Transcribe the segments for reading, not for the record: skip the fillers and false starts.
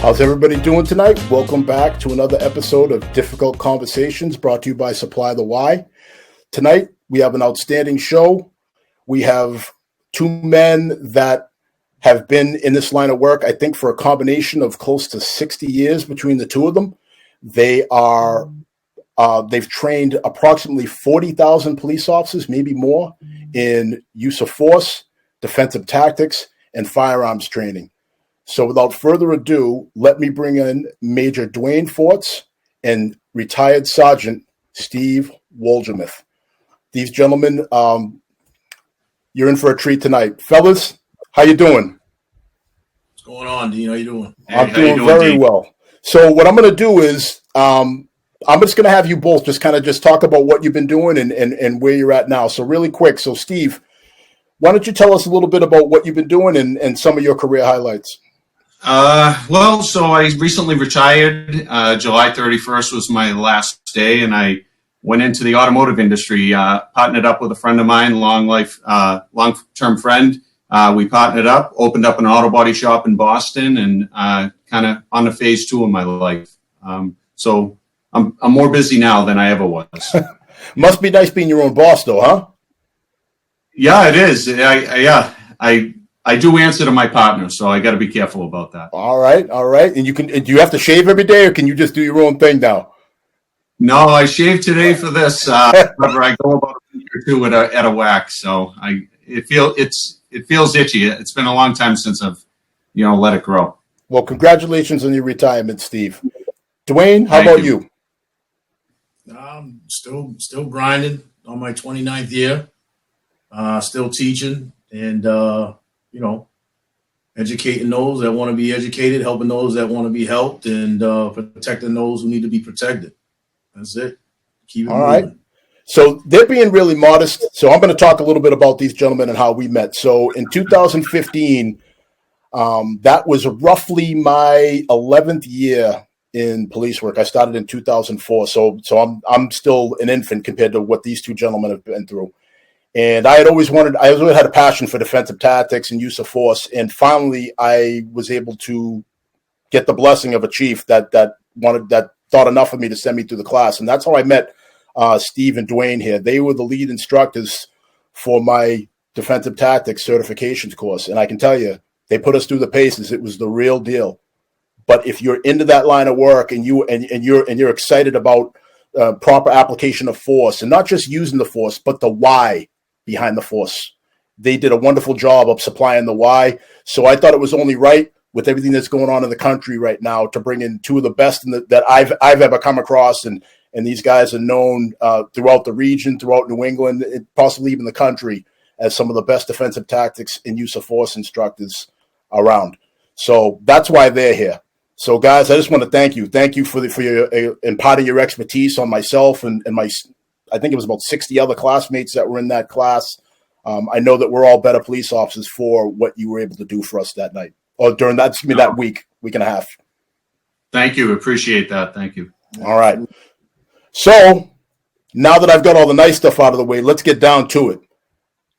How's everybody doing tonight? Welcome back to another episode of Difficult Conversations brought to you by Supply the Y. Tonight, we have an outstanding show. We have two men that have been in this line of work, I think, for a combination of close to 60 years between the two of them. They've trained approximately 40,000 police officers, maybe more, in use of force, defensive tactics, and firearms training. So without further ado, let me bring in Major Dwayne Fortes and retired Sergeant Steve Wohlgemuth. These gentlemen, you're in for a treat tonight. Fellas, how you doing? What's going on, Dean? How you doing? I'm doing very well. So what I'm going to do is I'm just going to have you both just talk about what you've been doing and where you're at now. So really quick. So Steve, why don't you tell us a little bit about what you've been doing and some of your career highlights? So I recently retired. July 31st was my last day, and I went into the automotive industry, partnered up with a friend of mine, long-term friend. We partnered up, opened up an auto body shop in Boston, and kind of on the phase 2 of my life. So I'm more busy now than I ever was. Must be nice being your own boss, though, huh? Yeah, it is. I do answer to my partner, so I got to be careful about that. All right. And do you have to shave every day, or can you just do your own thing now? No, I shaved today for this. However, I go about a week or two at a whack, so it feels itchy. It's been a long time since I've let it grow. Well, congratulations on your retirement, Steve. Dwayne, how about you? I'm still grinding on my 29th year. Still teaching and educating those that want to be educated, helping those that want to be helped, and protecting those who need to be protected. That's it. Keep it moving. Right. So they're being really modest. So I'm going to talk a little bit about these gentlemen and how we met. So in 2015, that was roughly my 11th year in police work. I started in 2004. So I'm still an infant compared to what these two gentlemen have been through. And I always had a passion for defensive tactics and use of force. And finally, I was able to get the blessing of a chief that thought enough of me to send me through the class. And that's how I met Steve and Dwayne here. They were the lead instructors for my defensive tactics certifications course. And I can tell you, they put us through the paces. It was the real deal. But if you're into that line of work and you're excited about proper application of force, and not just using the force, but the why behind the force, they did a wonderful job of supplying the why. So I thought it was only right, with everything that's going on in the country right now, to bring in two of the best that I've ever come across, and these guys are known throughout the region, throughout New England, possibly even the country, as some of the best defensive tactics and use of force instructors around. So that's why they're here. So guys, I just want to thank you. Thank you for your imparting your expertise on myself and my, I think it was about 60 other classmates that were in that class. I know that we're all better police officers for what you were able to do for us that night, or during that week and a half. Thank you. Appreciate that. Thank you. All right. So now that I've got all the nice stuff out of the way, let's get down to it.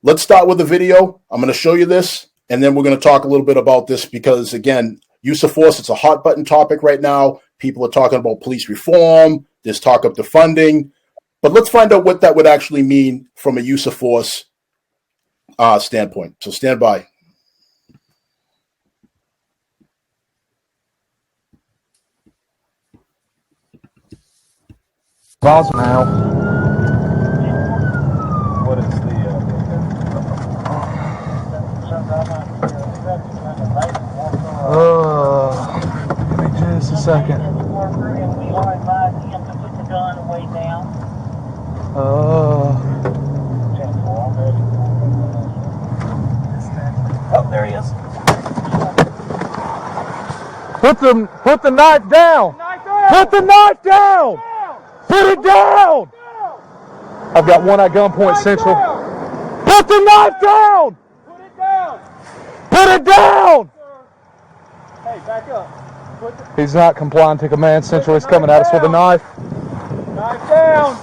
Let's start with the video. I'm going to show you this, and then we're going to talk a little bit about this because, again, use of force, it's a hot button topic right now. People are talking about police reform. There's talk of defunding. But let's find out what that would actually mean from a use of force standpoint. So stand by. Boss now. What is the give me just a second. Oh, there he is. Put the knife down. Put the knife down. Put it down. I've got one at gunpoint central. Put the knife down. Put it down. Put it down. Hey, back up. He's not complying to command central. He's coming at us with a knife. Knife down.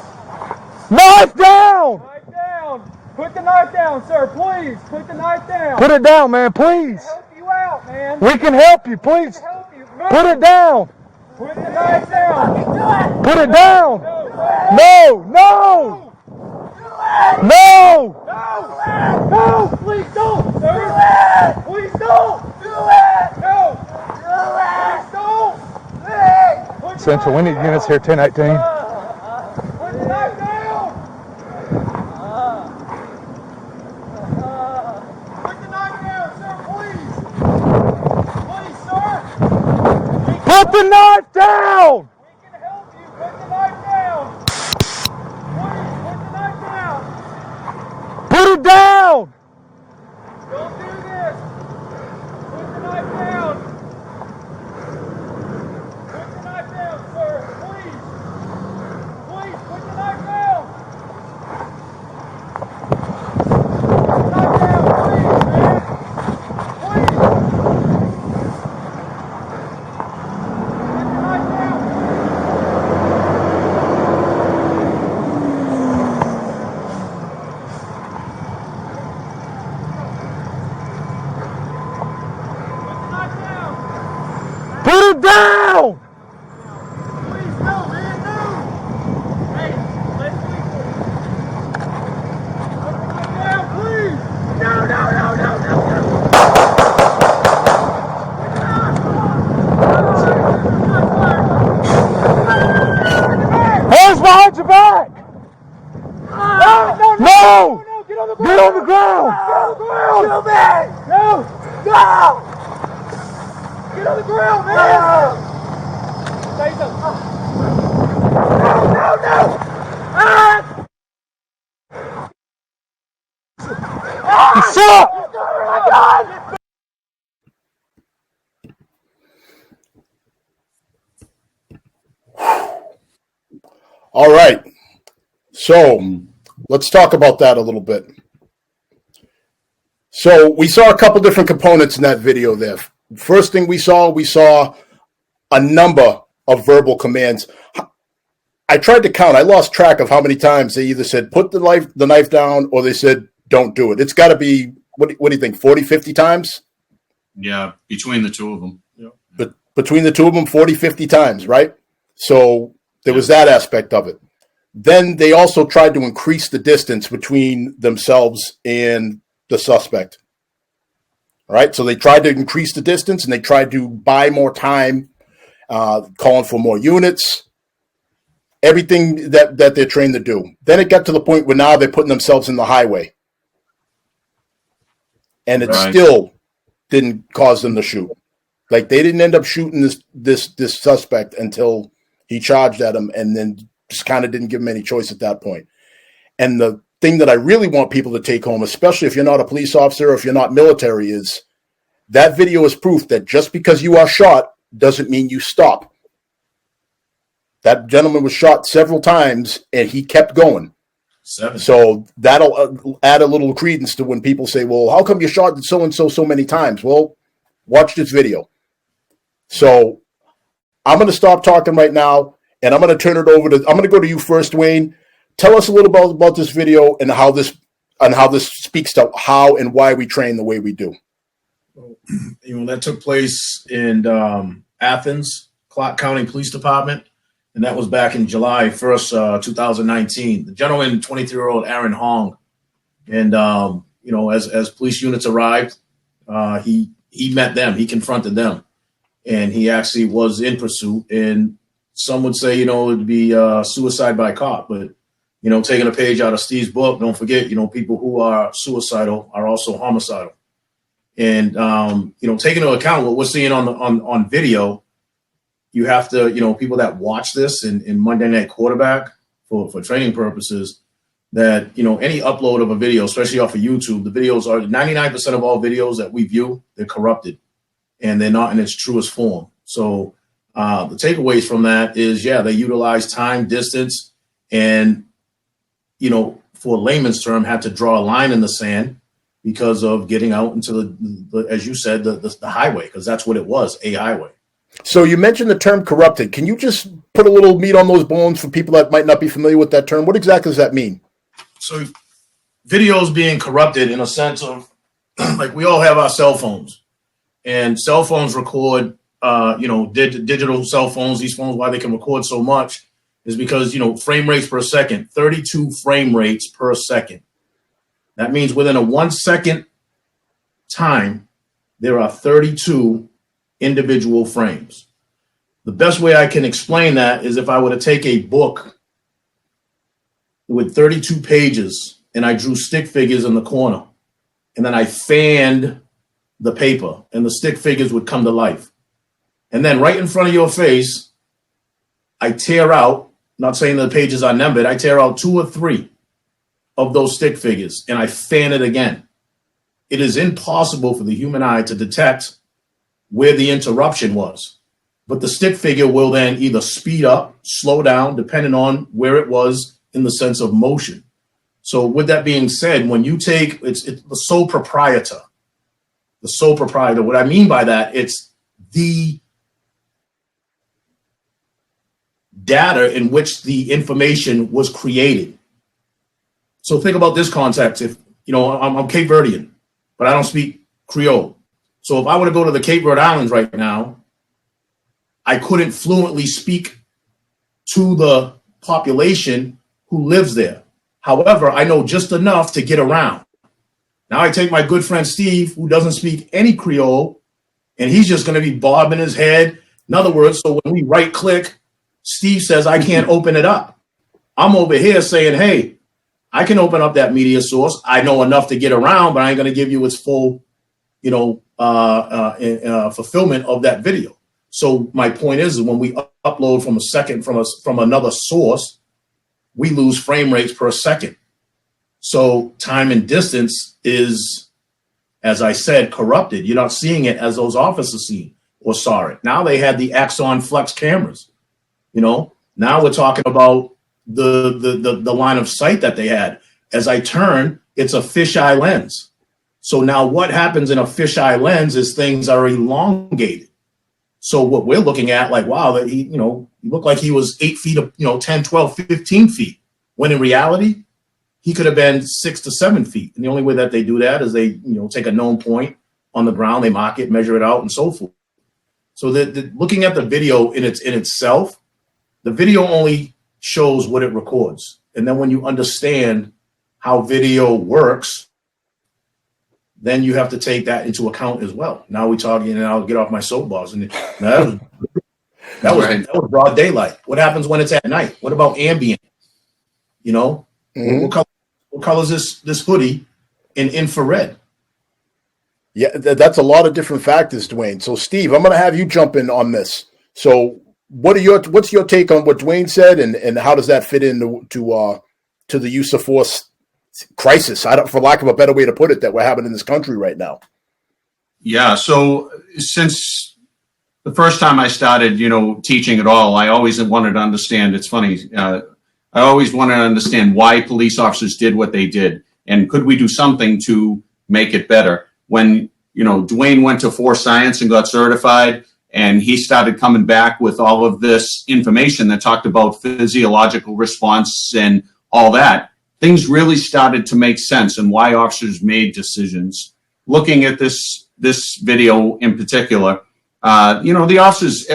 Knife down. Knife down. Put the knife down, sir. Please, put the knife down. Put it down, man, please. Help you out, man. We can help you, please. Help you. Move. Put it down. Put the knife down. Put it down. No. No. No. No. No. Please don't. Sir. Please don't. Do it. No. Please don't. Put the Central, we need units here 1018. Put the knife down. Put the knife down, sir, please. Please, sir. Put the knife down. We can help you. Put the knife down. Please, put the knife down. Put it down. Don't do this. Put the knife down. Put the knife down, sir. Please. Please, put the knife down. Put the knife down, please, man. Please. Put the knife down. Put the knife down. Put it down. Please, no, man, no. Hey, let's wait for it. Put the knife down, please. No. Hands behind your back. No. Get on the ground. Get on the ground. Get on the ground. No, man. No. Get on the ground, man. Say something. No. Stop. All right. So let's talk about that a little bit. So we saw a couple different components in that video there. First thing we saw a number of verbal commands. I tried to count. I lost track of how many times they either said put the knife down or they said don't do it. It's got to be, what do you think, 40, 50 times? Yeah, between the two of them. Yeah. But between the two of them, 40, 50 times, right? So there was that aspect of it. Then they also tried to increase the distance between themselves and the suspect. All right, so they tried to increase the distance and they tried to buy more time, calling for more units, everything that they're trained to do. Then it got to the point where now they're putting themselves in the highway. And it still didn't cause them to shoot. Like, they didn't end up shooting this suspect until he charged at him and then just kind of didn't give him any choice at that point. And the thing that I really want people to take home, especially if you're not a police officer or if you're not military, is that video is proof that just because you are shot doesn't mean you stop. That gentleman was shot several times and he kept going. 7. So that'll add a little credence to when people say, well, how come you shot so-and-so so many times? Well, watch this video. So I'm going to stop talking right now, and I'm going to turn it over to, I'm going to go to you first, Dwayne. Tell us a little about this video and how this speaks to how and why we train the way we do. That took place in Athens, Clark County Police Department. And that was back in July 1st, 2019. The gentleman, 23-year-old Aaron Hong, and as police units arrived, he met them, he confronted them, and he actually was in pursuit. And some would say, it'd be suicide by cop, but taking a page out of Steve's book, don't forget, people who are suicidal are also homicidal. And taking into account what we're seeing on video. You have to, people that watch this in Monday Night Quarterback for training purposes, that, any upload of a video, especially off of YouTube, the videos are 99% of all videos that we view, they're corrupted and they're not in its truest form. So the takeaways from that is, they utilize time, distance, and, for a layman's term, had to draw a line in the sand because of getting out into the as you said, the highway, because that's what it was, a highway. So you mentioned the term corrupted. Can you just put a little meat on those bones for people that might not be familiar with that term? What exactly does that mean? So videos being corrupted in a sense of, like, we all have our cell phones, and cell phones record digital cell phones, these phones, why they can record so much is because, frame rates per second, 32 frame rates per second. That means within a 1 second time, there are 32 individual frames. The best way I can explain that is if I were to take a book with 32 pages and I drew stick figures in the corner and then I fanned the paper and the stick figures would come to life. And then right in front of your face, I tear out, not saying the pages are numbered, I tear out 2 or 3 of those stick figures and I fan it again. It is impossible for the human eye to detect where the interruption was. But the stick figure will then either speed up, slow down, depending on where it was in the sense of motion. So with that being said, when you take, it's the sole proprietor. The sole proprietor, what I mean by that, it's the data in which the information was created. So think about this context. If, I'm Cape Verdean, but I don't speak Creole. So if I were to go to the Cape Verde Islands right now, I couldn't fluently speak to the population who lives there. However, I know just enough to get around. Now I take my good friend Steve, who doesn't speak any Creole, and he's just going to be bobbing his head. In other words, so when we right click, Steve says, I can't open it up. I'm over here saying, hey, I can open up that media source. I know enough to get around, but I ain't going to give you its full, fulfillment of that video. So my point is when we upload from a second from another source, we lose frame rates per second. So time and distance is, as I said, corrupted. You're not seeing it as those officers seen or saw it. Now they had the Axon Flex cameras. Now we're talking about the line of sight that they had. As I turn, it's a fisheye lens. So now what happens in a fisheye lens is things are elongated. So what we're looking at, like, wow, that he looked like he was 8 feet, 10, 12, 15 feet. When in reality, he could have been 6 to 7 feet. And the only way that they do that is they, take a known point on the ground, they mark it, measure it out, and so forth. So looking at the video in itself, the video only shows what it records. And then when you understand how video works, then you have to take that into account as well. Now we're talking, and I'll get off my soapbox. And that was broad daylight. What happens when it's at night? What about ambient? What color is this hoodie in infrared? Yeah, that's a lot of different factors, Dwayne. So, Steve, I'm going to have you jump in on this. So, what's your take on what Dwayne said, and how does that fit into to the use of force crisis, for lack of a better way to put it, that we're having in this country right now? Yeah. So since the first time I started, teaching at all, I always wanted to understand. It's funny. I always wanted to understand why police officers did what they did, and could we do something to make it better? When Dwayne went to Force Science and got certified, and he started coming back with all of this information that talked about physiological response and all that, things really started to make sense and why officers made decisions. Looking at this video in particular, the officers,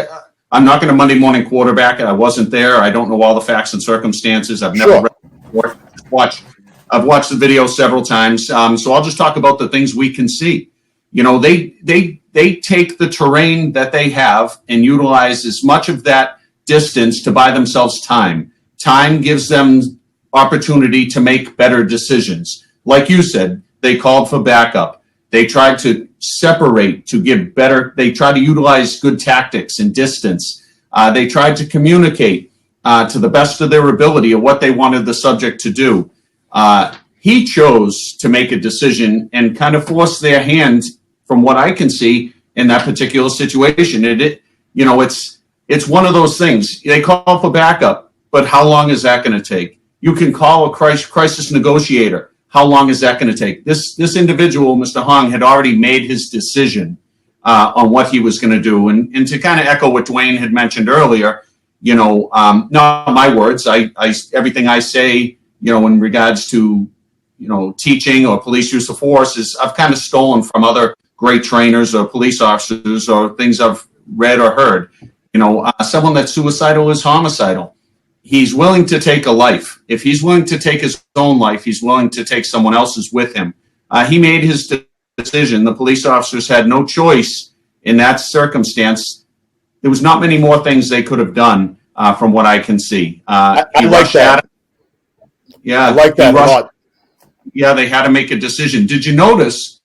I'm not going to Monday morning quarterback it. I wasn't there. I don't know all the facts and circumstances. I've never read the report. I've watched the video several times. So I'll just talk about the things we can see. They take the terrain that they have and utilize as much of that distance to buy themselves time. Time gives them opportunity to make better decisions. Like you said, they called for backup. They tried to separate to give better. They tried to utilize good tactics and distance. They tried to communicate to the best of their ability of what they wanted the subject to do. He chose to make a decision and kind of force their hand, from what I can see, in that particular situation. It's one of those things. They call for backup, but how long is that going to take? You can call a crisis negotiator. How long is that going to take? This individual, Mr. Hong, had already made his decision on what he was going to do. And to kind of echo what Dwayne had mentioned earlier, not my words. Everything I say, in regards to, teaching or police use of force is I've kind of stolen from other great trainers or police officers or things I've read or heard. Someone that's suicidal is homicidal. He's willing to take a life. If he's willing to take his own life, he's willing to take someone else's with him. He made his decision. The police officers had no choice in that circumstance. There was not many more things they could have done, from what I can see. I like that. Yeah, I like that a lot. Yeah, they had to make a decision. Did you notice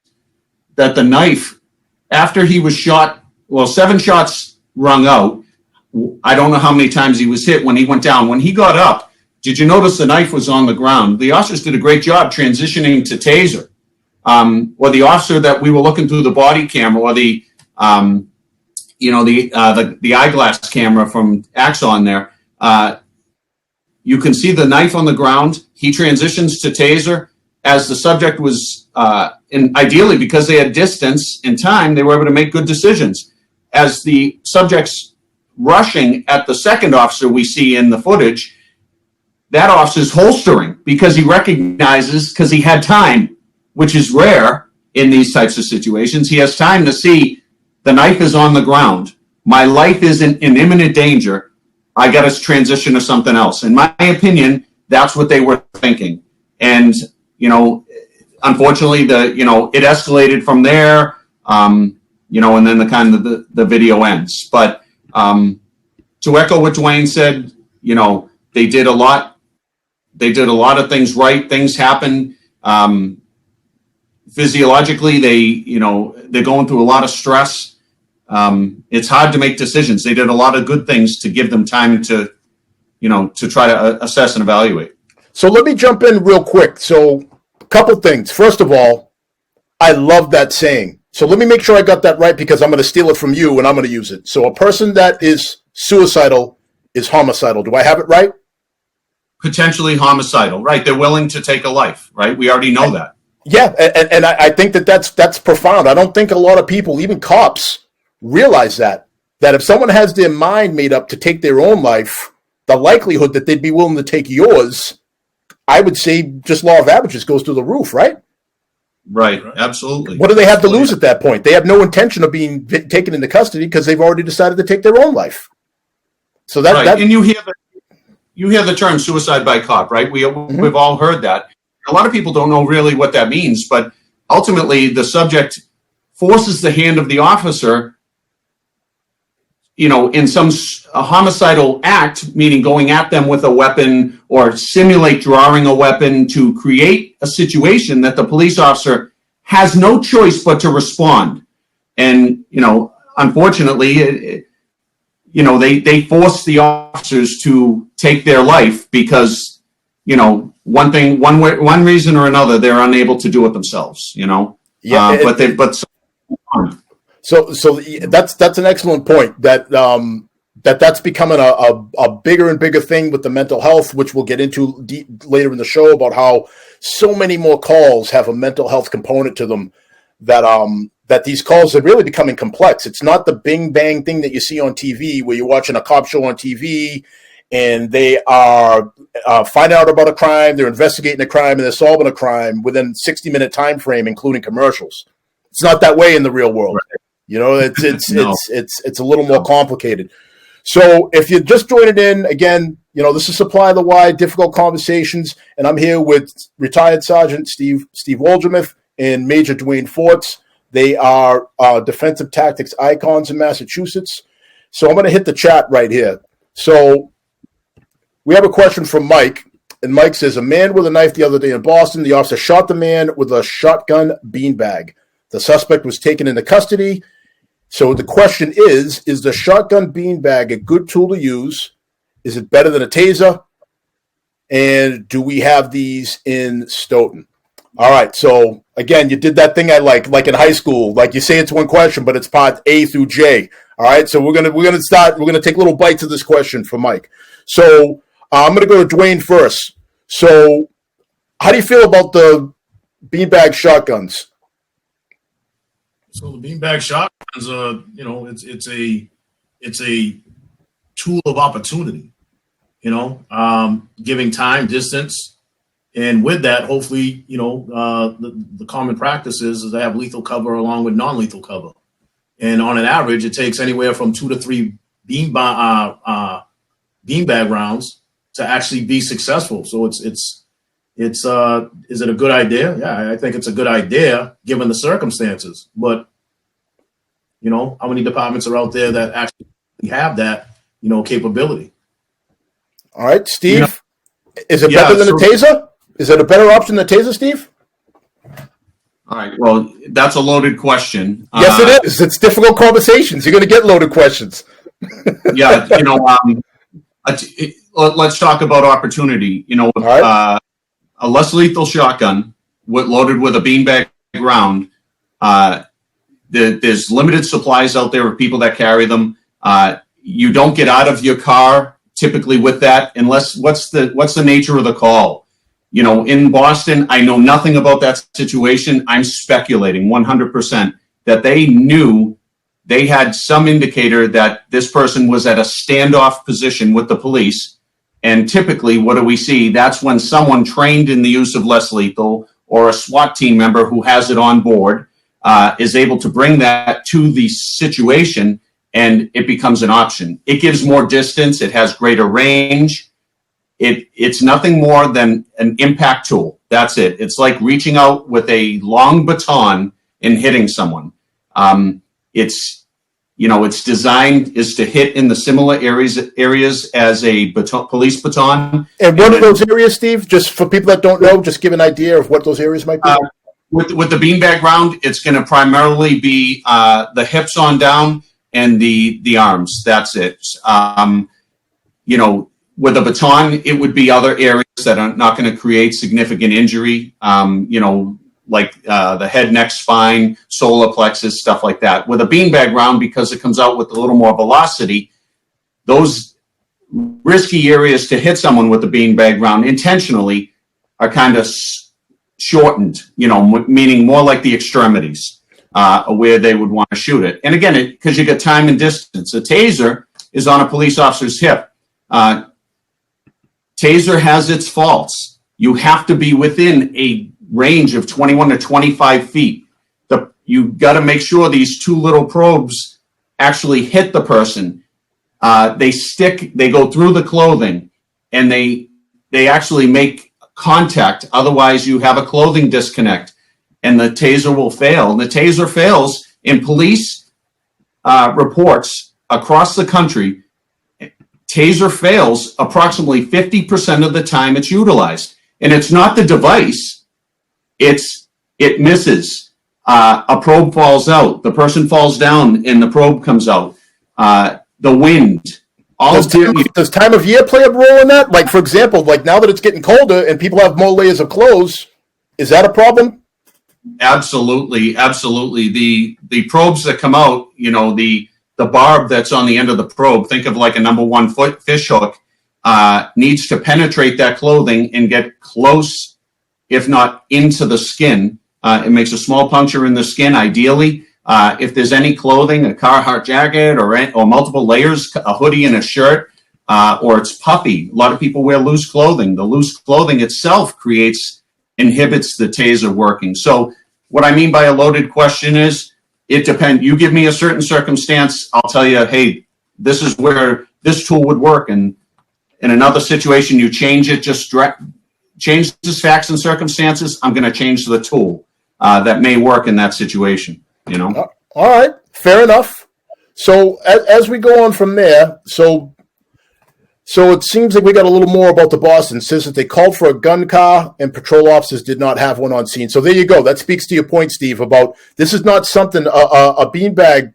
that the knife, after he was shot, 7 shots rung out. I don't know how many times he was hit when he went down. When he got up, did you notice the knife was on the ground? The officers did a great job transitioning to taser. Or the officer that we were looking through the body camera, or the eyeglass camera from Axon there, you can see the knife on the ground. He transitions to taser. As the subject was, and ideally because they had distance and time, they were able to make good decisions. As the subject's rushing at the second officer we see in the footage, that officer's holstering because he recognizes, because he had time, which is rare in these types of situations. He has time to see the knife is on the ground. My life is in imminent danger. I got to transition to something else. In my opinion, that's what they were thinking. And, unfortunately, it escalated from there, and then the video ends. But to echo what Dwayne said, they did a lot. They did a lot of things right. Things happen. Physiologically, they're going through a lot of stress. It's hard to make decisions. They did a lot of good things to give them time to try to assess and evaluate. So let me jump in real quick. So a couple things. First of all, I love that saying. So let me make sure I got that right, because I'm going to steal it from you and I'm going to use it. So a person that is suicidal is homicidal. Do I have it right? Potentially homicidal, right? They're willing to take a life, right? We already know that. Yeah, and I think that's profound. I don't think a lot of people, even cops, realize that if someone has their mind made up to take their own life, the likelihood that they'd be willing to take yours, I would say, just law of averages goes through the roof, right? Right, absolutely. What do they have to lose at that point? They have no intention of being taken into custody because they've already decided to take their own life. So and you hear the term suicide by cop, right? We've all heard that. A lot of people don't know really what that means, but ultimately the subject forces the hand of the officer, in some homicidal act, meaning going at them with a weapon or simulate drawing a weapon to create a situation that the police officer has no choice but to respond. And, unfortunately, they force the officers to take their life because, one reason or another, they're unable to do it themselves, Yeah, So that's an excellent point. That's becoming a bigger and bigger thing with the mental health, which we'll get into later in the show, about how so many more calls have a mental health component to them. That these calls are really becoming complex. It's not the bing bang thing that you see on TV, where you're watching a cop show on TV and they are finding out about a crime, they're investigating a crime, and they're solving a crime within 60-minute time frame, including commercials. It's not that way in the real world. Right. It's a little more complicated. So if you're just joining in, again, this is Supply the Why, Difficult Conversations, and I'm here with retired Sergeant Steve Wohlgemuth and Major Dwayne Fortes. They are defensive tactics icons in Massachusetts. So I'm going to hit the chat right here. So we have a question from Mike, and Mike says, a man with a knife the other day in Boston. The officer shot the man with a shotgun beanbag. The suspect was taken into custody. So the question is the shotgun beanbag a good tool to use? Is it better than a taser? And do we have these in Stoughton? All right. So again, you did that thing I like in high school. Like, you say it's one question, but it's part A through J. All right. So we're gonna take little bites of this question from Mike. So I'm gonna go to Dwayne first. So how do you feel about the beanbag shotguns? So the beanbag shotguns, it's a tool of opportunity, giving time, distance. And with that, hopefully, the common practice is they have lethal cover along with non-lethal cover. And on an average, it takes anywhere from 2 to 3 beanbag rounds to actually be successful. So is it a good idea? Yeah, I think it's a good idea given the circumstances. But, how many departments are out there that actually have that, capability? All right, Steve, is it better than a taser? Is it a better option than a taser, Steve? All right. Well, that's a loaded question. Yes, it is. It's difficult conversations. You're going to get loaded questions. Yeah. Let's talk about opportunity. Right. A less lethal shotgun loaded with a beanbag round. There's limited supplies out there of people that carry them. You don't get out of your car typically with that unless what's the nature of the call? In Boston, I know nothing about that situation. I'm speculating 100% that they knew they had some indicator that this person was at a standoff position with the police. And typically, what do we see? That's when someone trained in the use of less lethal or a SWAT team member who has it on board is able to bring that to the situation, and it becomes an option. It gives more distance. It has greater range. It's nothing more than an impact tool. That's it. It's like reaching out with a long baton and hitting someone. Its designed is to hit in the similar areas as a police baton. And what are those areas, Steve? Just for people that don't know, just give an idea of what those areas might be. With the beanbag round, it's going to primarily be the hips on down and the arms. That's it. With a baton, it would be other areas that are not going to create significant injury, like the head, neck, spine, solar plexus, stuff like that. With a beanbag round, because it comes out with a little more velocity, those risky areas to hit someone with a beanbag round intentionally are kind of shortened, meaning more like the extremities where they would want to shoot it. And again, because you get time and distance. A taser is on a police officer's hip. Taser has its faults. You have to be within a range of 21 to 25 feet. You got to make sure these two little probes actually hit the person. They go through the clothing, and they actually make contact. Otherwise, you have a clothing disconnect, and the taser will fail. And the taser fails in police reports across the country. Taser fails approximately 50% of the time it's utilized. And it's not the device. It misses. A probe falls out. The person falls down and the probe comes out. The wind. Does time of year play a role in that? Like, for example, like now that it's getting colder and people have more layers of clothes, is that a problem? Absolutely. Absolutely. The probes that come out, the barb that's on the end of the probe, think of like a number 1 foot fish hook, needs to penetrate that clothing and get close, if not into the skin. It makes a small puncture in the skin, ideally. If there's any clothing, a Carhartt jacket or multiple layers, a hoodie and a shirt, or it's puffy. A lot of people wear loose clothing. The loose clothing itself inhibits the taser working. So what I mean by a loaded question is, it depends. You give me a certain circumstance, I'll tell you, hey, this is where this tool would work. And in another situation, you change it, change the facts and circumstances. I'm going to change the tool that may work in that situation. All right, fair enough. So as we go on from there, so it seems like we got a little more about the Boston. It says that they called for a gun car and patrol officers did not have one on scene. So there you go. That speaks to your point, Steve, about this is not something, a beanbag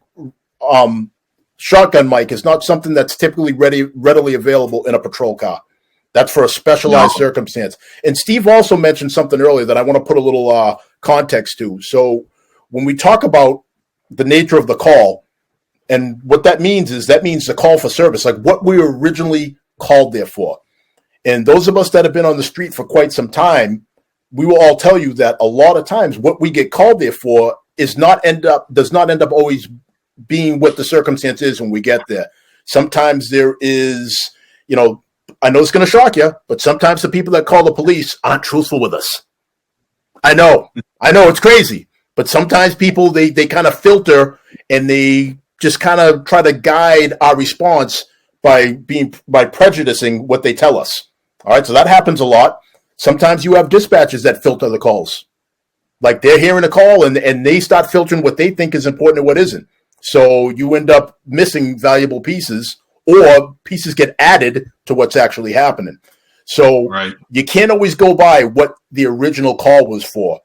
shotgun mic is not something that's typically readily available in a patrol car. That's for a specialized circumstance. And Steve also mentioned something earlier that I want to put a little context to. So when we talk about the nature of the call, and what that means is the call for service, like what we were originally called there for. And those of us that have been on the street for quite some time, we will all tell you that a lot of times what we get called there for does not end up always being what the circumstance is when we get there. Sometimes there is, I know it's going to shock you, but sometimes the people that call the police aren't truthful with us. I know it's crazy, but sometimes people, they kind of filter and they just kind of try to guide our response by prejudicing what they tell us. All right, so that happens a lot. Sometimes you have dispatchers that filter the calls. Like they're hearing a call and they start filtering what they think is important and what isn't. So you end up missing valuable pieces, or pieces get added to what's actually happening. So you can't always go by what the original call was for.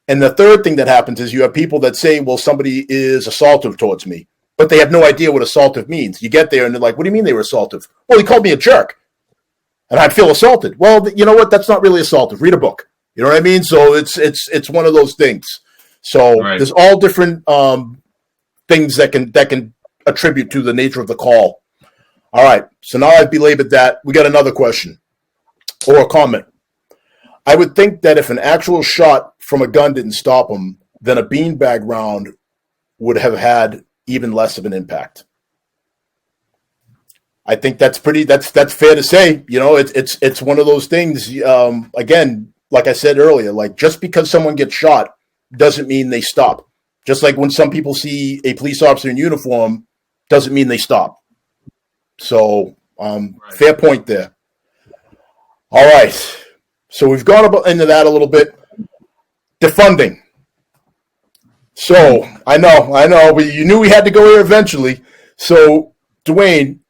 And the third thing that happens is you have people that say, well, somebody is assaultive towards me, but they have no idea what assaultive means. You get there and they're like, what do you mean they were assaultive? Well, he called me a jerk and I feel assaulted. Well, you know what? That's not really assaultive. Read a book. You know what I mean? So it's one of those things. So there's all different things that can attribute to the nature of the call. All right. So now I've belabored that. We got another question or a comment. I would think that if an actual shot from a gun didn't stop him, then a beanbag round would have had even less of an impact. I think that's fair to say. You know, it's one of those things. Again, like I said earlier, like just because someone gets shot doesn't mean they stop. Just like when some people see a police officer in uniform, doesn't mean they stop. So, fair point there. All right. So we've gone into that a little bit. Defunding. So I know, but you knew we had to go here eventually. So, Dwayne,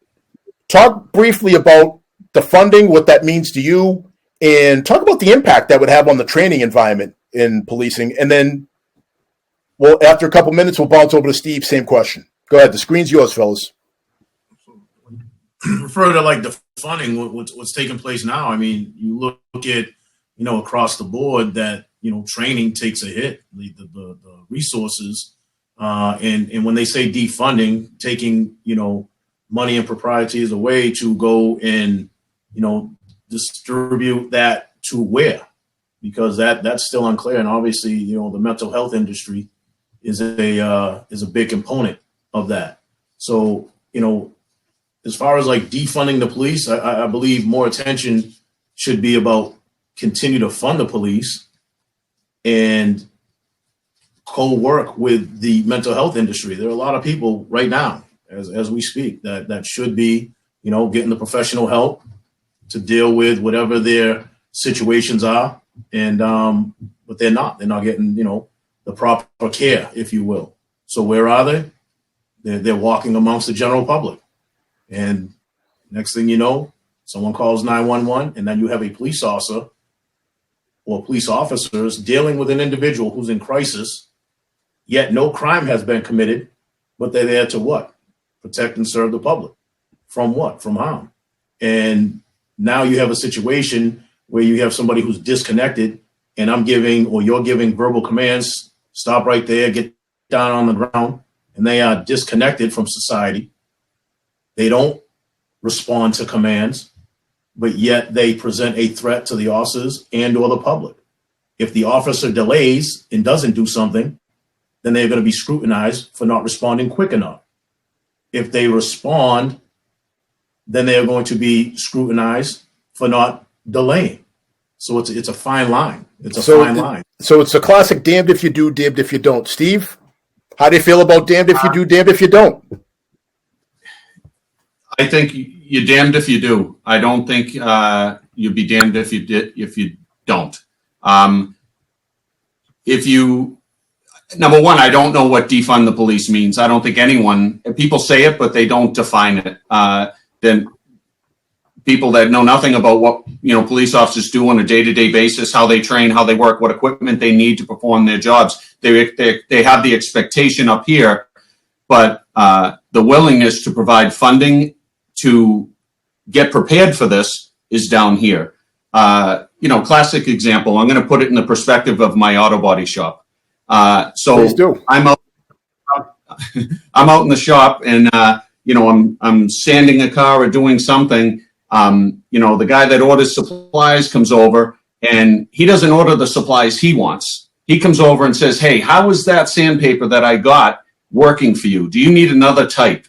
talk briefly about defunding, what that means to you, and talk about the impact that would have on the training environment in policing. And then, well, after a couple minutes, we'll bounce over to Steve. Same question. Go ahead. The screen's yours, fellas. Refer to like defunding what's taking place now. I mean, you look at, across the board that, training takes a hit, the resources. And when they say defunding, taking, money and proprieties away to go and, distribute that to where? Because that's still unclear. And obviously, the mental health industry is a big component of that. So, as far as like defunding the police, I believe more attention should be about continue to fund the police and co-work with the mental health industry. There are a lot of people right now, as we speak, that should be, getting the professional help to deal with whatever their situations are. And, but they're not getting, the proper care, if you will. So where are they? They're walking amongst the general public. And next thing you know, someone calls 911, and then you have a police officer or police officers dealing with an individual who's in crisis, yet no crime has been committed, but they're there to what? Protect and serve the public. From what? From harm. And now you have a situation where you have somebody who's disconnected, and you're giving verbal commands, stop right there, get down on the ground, and they are disconnected from society. They don't respond to commands, but yet they present a threat to the officers and or the public. If the officer delays and doesn't do something, then they're going to be scrutinized for not responding quick enough. If they respond, then they're going to be scrutinized for not delaying. So it's a fine line. Fine line. So it's a classic damned if you do, damned if you don't. Steve, how do you feel about damned if you do, damned if you don't? I think you're damned if you do. I don't think you'd be damned if you don't. Number one, I don't know what defund the police means. I don't think people say it, but they don't define it. Then people that know nothing about what, police officers do on a day-to-day basis, how they train, how they work, what equipment they need to perform their jobs. They have the expectation up here, but the willingness to provide funding to get prepared for this is down here. Classic example, I'm going to put it in the perspective of my auto body shop. Please do. I'm out in the shop and, I'm sanding a car or doing something. The guy that orders supplies comes over and he doesn't order the supplies he wants. He comes over and says, hey, how is that sandpaper that I got working for you? Do you need another type?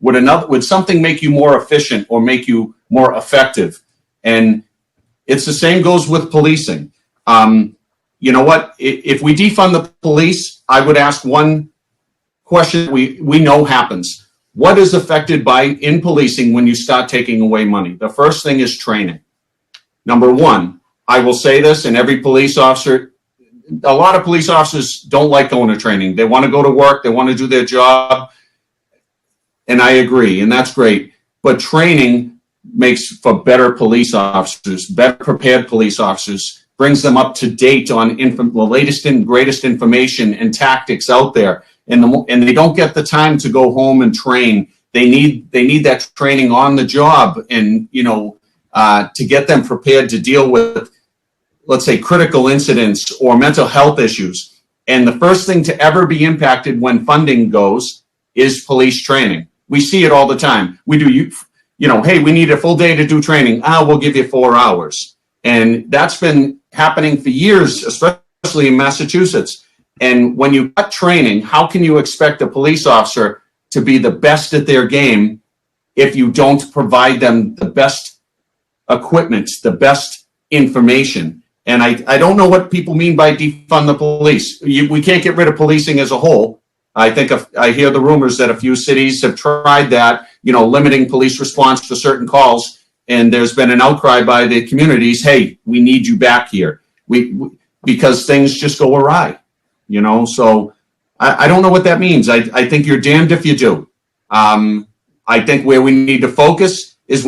Would something make you more efficient or make you more effective? And it's the same goes with policing. You know what? If we defund the police, I would ask one question we know happens. What is affected in policing when you start taking away money? The first thing is training. Number one, I will say this, and every police officer, a lot of police officers don't like going to training. They want to go to work. They want to do their job. And I agree, and that's great. But training makes for better police officers, better prepared police officers, brings them up to date on the latest and greatest information and tactics out there. And they don't get the time to go home and train. They need that training on the job, and to get them prepared to deal with, let's say, critical incidents or mental health issues. And the first thing to ever be impacted when funding goes is police training. We see it all the time. We do, hey, we need a full day to do training. We'll give you 4 hours. And that's been happening for years, especially in Massachusetts. And when you cut training, how can you expect a police officer to be the best at their game if you don't provide them the best equipment, the best information? And I don't know what people mean by defund the police. We can't get rid of policing as a whole. I think I hear the rumors that a few cities have tried that, limiting police response to certain calls. And there's been an outcry by the communities, hey, we need you back here. Because things just go awry, So I don't know what that means. I think you're damned if you do. I think where we need to focus is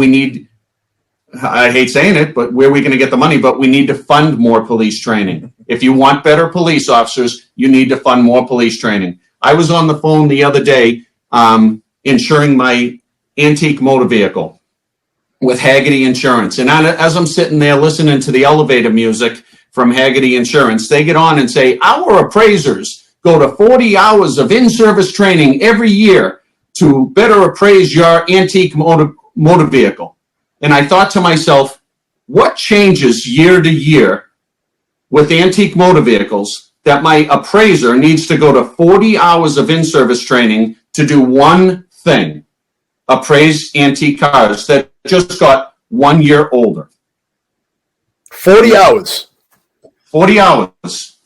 I hate saying it, but where are we going to get the money? But we need to fund more police training. If you want better police officers, you need to fund more police training. I was on the phone the other day insuring my antique motor vehicle with Haggerty Insurance. And as I'm sitting there listening to the elevator music from Haggerty Insurance, they get on and say, our appraisers go to 40 hours of in-service training every year to better appraise your antique motor vehicle. And I thought to myself, what changes year to year with antique motor vehicles that my appraiser needs to go to 40 hours of in-service training to do one thing: appraise antique cars that just got 1 year older? 40 hours. 40 hours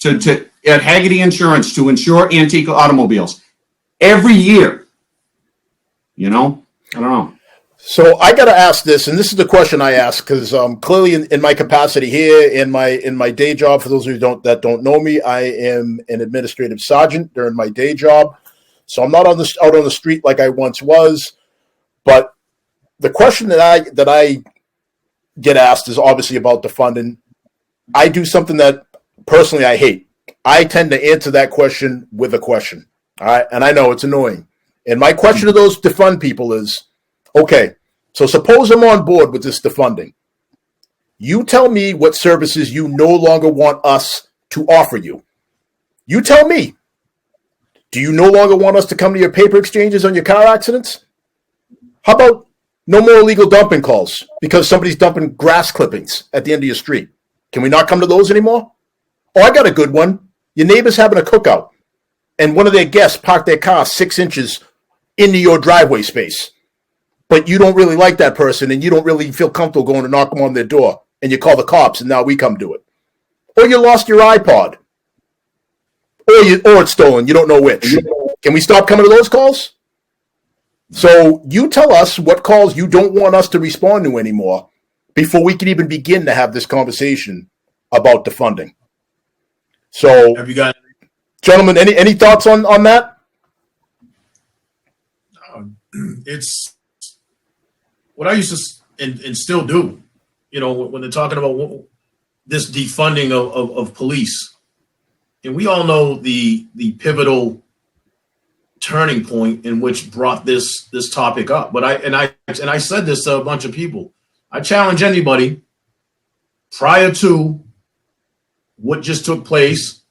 at Haggerty Insurance to insure antique automobiles every year. I don't know. So I got to ask this, and this is the question I ask because clearly in my capacity here, in my day job, for those of you that don't know me, I am an administrative sergeant during my day job. So I'm not out on the street like I once was. But the question that I get asked is obviously about the funding. I do something that personally I hate. I tend to answer that question with a question. All right, and I know it's annoying. And my question to those defund people is, okay, so suppose I'm on board with this defunding. You tell me what services you no longer want us to offer you. You tell me. Do you no longer want us to come to your paper exchanges on your car accidents? How about no more illegal dumping calls because somebody's dumping grass clippings at the end of your street? Can we not come to those anymore? Oh, I got a good one. Your neighbor's having a cookout, and one of their guests parked their car 6 inches into your driveway space. But you don't really like that person, and you don't really feel comfortable going to knock them on their door, and you call the cops, and now we come do it. Or you lost your iPod. Or it's stolen. You don't know which. Can we stop coming to those calls? So you tell us what calls you don't want us to respond to anymore before we can even begin to have this conversation about defunding. So, Have you got? Gentlemen, any thoughts on that? It's what I used to and still do. When they're talking about this defunding of police, and we all know the pivotal turning point in which brought this topic up. But I said this to a bunch of people. I challenge anybody prior to what just took place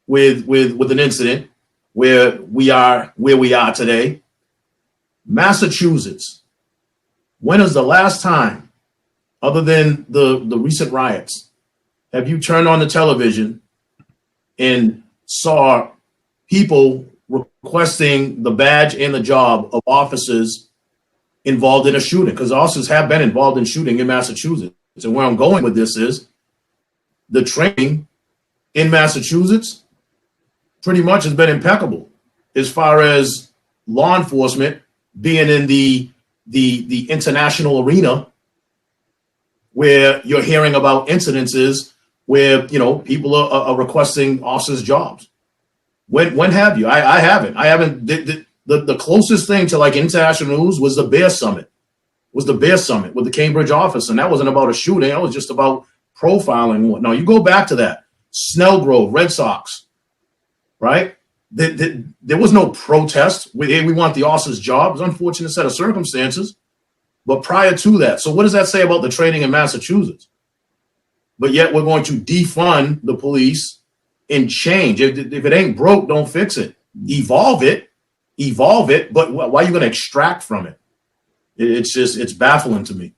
with an incident where we are today. Massachusetts, when is the last time, other than the recent riots, have you turned on the television and saw people requesting the badge and the job of officers involved in a shooting? Because officers have been involved in shooting in Massachusetts. And where I'm going with this is the training in Massachusetts pretty much has been impeccable. as far as law enforcement being in the international arena, where you're hearing about incidences where, you know, people are requesting officers' jobs. When have you? I haven't. The closest thing to like international news was the Bear Summit. With the Cambridge office, and that wasn't about a shooting. That was just about profiling. Now you go back to that Snellgrove Red Sox, right? There was no protest. We want the officer's job. It was an unfortunate set of circumstances. But prior to that, so what does that say about the training in Massachusetts? But yet we're going to defund the police and change. If it ain't broke, don't fix it. Evolve it. But why are you going to extract from it? It's baffling to me.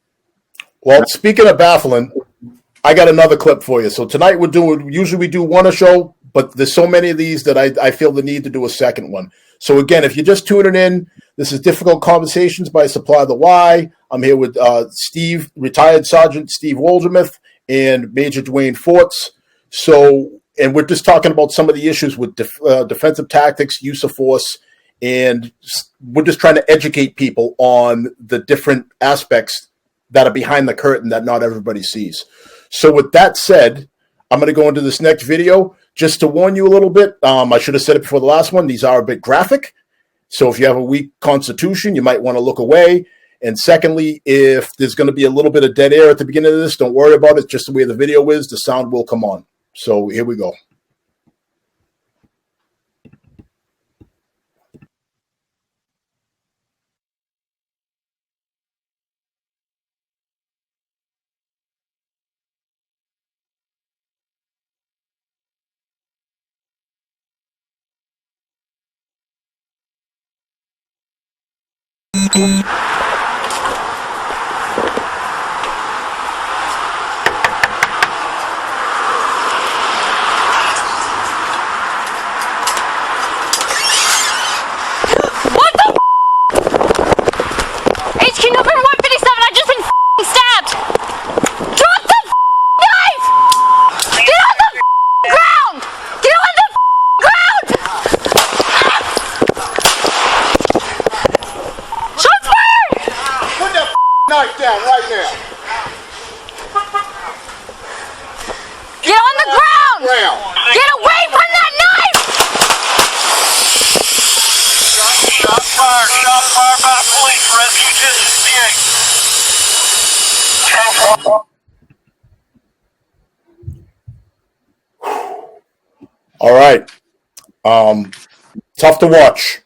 Well, speaking of baffling, I got another clip for you. So tonight usually we do one a show, but there's so many of these that I feel the need to do a second one. So again, if you're just tuning in, this is Difficult Conversations by Supply the Why. I'm here with Steve, retired Sergeant Steve Wohlgemuth, and Major Dwayne Fortes. And we're just talking about some of the issues with defensive tactics, use of force, and we're just trying to educate people on the different aspects that are behind the curtain that not everybody sees. So with that said, I'm going to go into this next video just to warn you a little bit. I should have said it before the last one. These are a bit graphic. So if you have a weak constitution, you might want to look away. And secondly, if there's going to be a little bit of dead air at the beginning of this, don't worry about it. Just the way the video is, the sound will come on. So here we go. Knife down right now. Get on the ground! Get away from that knife! Shot fired by police. Rescue distance 58. All right. Tough to watch.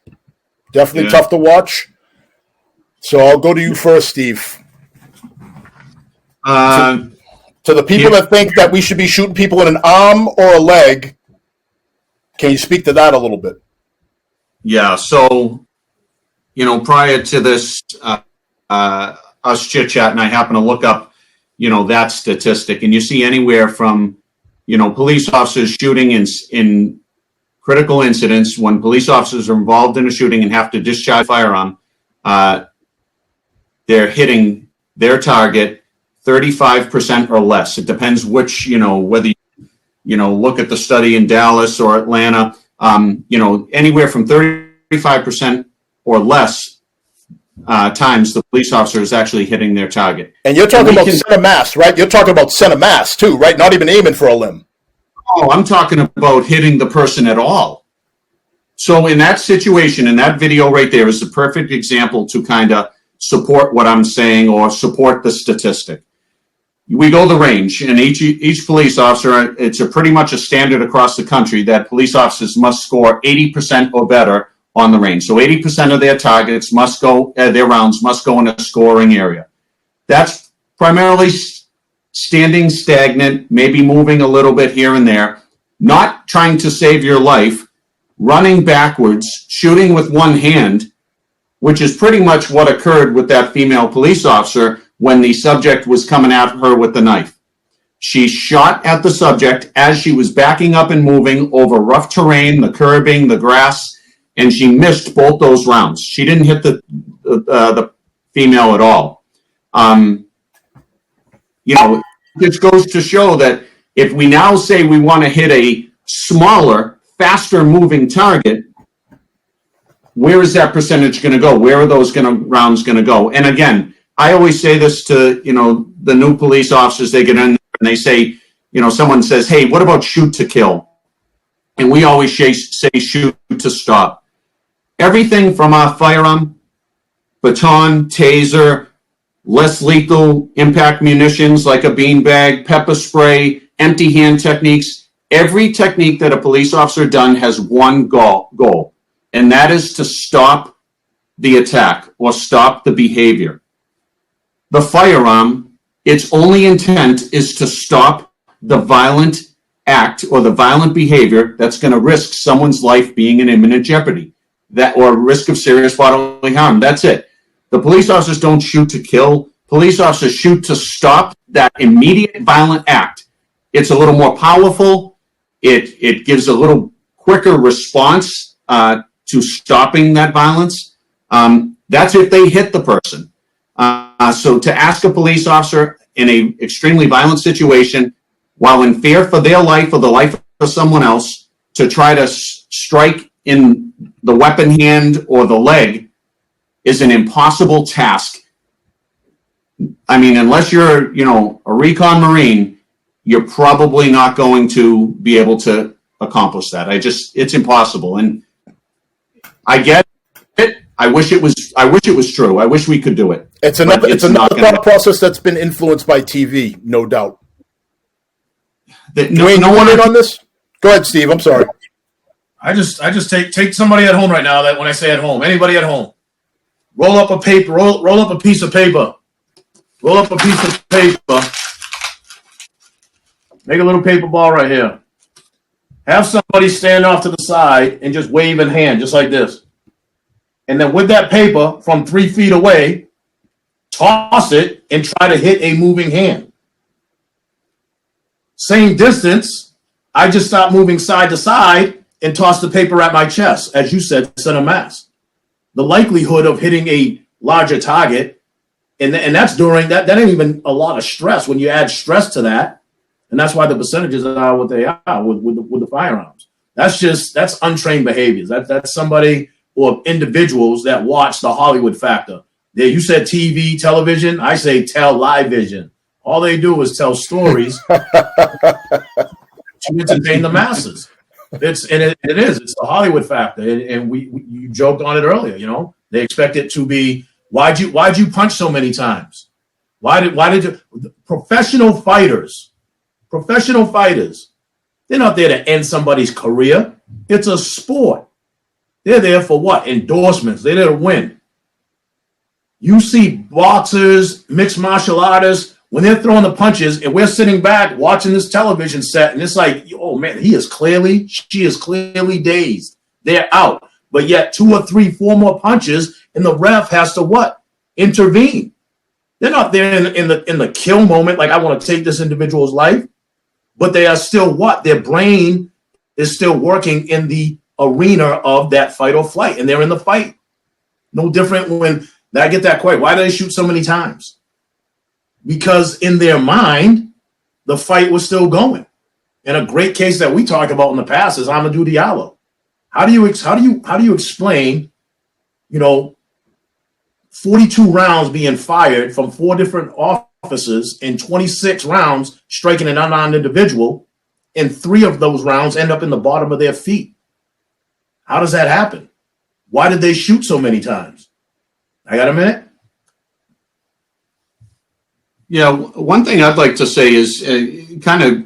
Definitely tough to watch. So I'll go to you first, Steve. To the people that think that we should be shooting people in an arm or a leg, can you speak to that a little bit? Yeah. So, prior to this, us chit-chatting, I happen to look up, that statistic, and you see anywhere from, police officers shooting in critical incidents. When police officers are involved in a shooting and have to discharge a firearm, they're hitting their target 35% or less. It depends which, whether you look at the study in Dallas or Atlanta, anywhere from 35% or less times the police officer is actually hitting their target. And you're talking about center mass, right? You're talking about center mass too, right? Not even aiming for a limb. Oh, I'm talking about hitting the person at all. So in that situation, in that video right there is the perfect example to kind of support what I'm saying or support the statistic. We go to the range, and each police officer, it's pretty much a standard across the country that police officers must score 80% or better on the range. So 80% of their targets must go, their rounds must go in a scoring area. That's primarily standing stagnant, maybe moving a little bit here and there, not trying to save your life, running backwards, shooting with one hand, which is pretty much what occurred with that female police officer when the subject was coming at her with the knife. She shot at the subject as she was backing up and moving over rough terrain, the curbing, the grass, and she missed both those rounds. She didn't hit the female at all. This goes to show that if we now say we want to hit a smaller, faster moving target, where is that percentage going to go? Where are those rounds going to go? And again, I always say this to, the new police officers. They get in there and they say, someone says, hey, what about shoot to kill? And we always say shoot to stop. Everything from our firearm, baton, taser, less lethal impact munitions like a beanbag, pepper spray, empty hand techniques. Every technique that a police officer done has one goal, and that is to stop the attack or stop the behavior. The firearm, its only intent is to stop the violent act or the violent behavior that's going to risk someone's life being in imminent jeopardy, or risk of serious bodily harm. That's it. The police officers don't shoot to kill. Police officers shoot to stop that immediate violent act. It's a little more powerful. It gives a little quicker response to stopping that violence. That's if they hit the person. So to ask a police officer in an extremely violent situation, while in fear for their life or the life of someone else, to try to strike in the weapon hand or the leg is an impossible task. I mean, unless you're, a recon Marine, you're probably not going to be able to accomplish that. It's impossible. And I get it. I wish it was true. I wish we could do it. It's another thought process that's been influenced by TV, no doubt. Dwayne, no one in on this? Go ahead, Steve. I'm sorry. I just take somebody at home right now. That when I say at home, anybody at home, roll up a paper, roll up a piece of paper, roll up a piece of paper, make a little paper ball right here. Have somebody stand off to the side and just wave in hand, just like this. And then with that paper from 3 feet away, toss it and try to hit a moving hand. Same distance, I just stop moving side to side and toss the paper at my chest, as you said, center mass. The likelihood of hitting a larger target, and that's during that ain't even a lot of stress. When you add stress to that, and that's why the percentages are what they are with the firearms. That's untrained behaviors. That's somebody or individuals that watch the Hollywood factor. There, you said TV, television. I say tell live vision. All they do is tell stories to entertain the masses. It is. It's the Hollywood factor, and you joked on it earlier. They expect it to be. Why'd you punch so many times? Why did you? Professional fighters, they're not there to end somebody's career. It's a sport. They're there for what? Endorsements. They're there to win. You see boxers, mixed martial artists, when they're throwing the punches and we're sitting back watching this television set and it's like, oh man, she is clearly dazed. They're out. But yet 2 or 3, 4 more punches and the ref has to what? Intervene. They're not there in the kill moment like I want to take this individual's life, but they are still what? Their brain is still working in the arena of that fight or flight, and they're in the fight. No different when I get that question. Why do they shoot so many times? Because in their mind, the fight was still going. And a great case that we talked about in the past is Amadou Diallo. How do you explain, 42 rounds being fired from 4 different officers and 26 rounds striking an unarmed individual, and 3 of those rounds end up in the bottom of their feet? How does that happen? Why did they shoot so many times? I got a minute? Yeah, one thing I'd like to say is kind of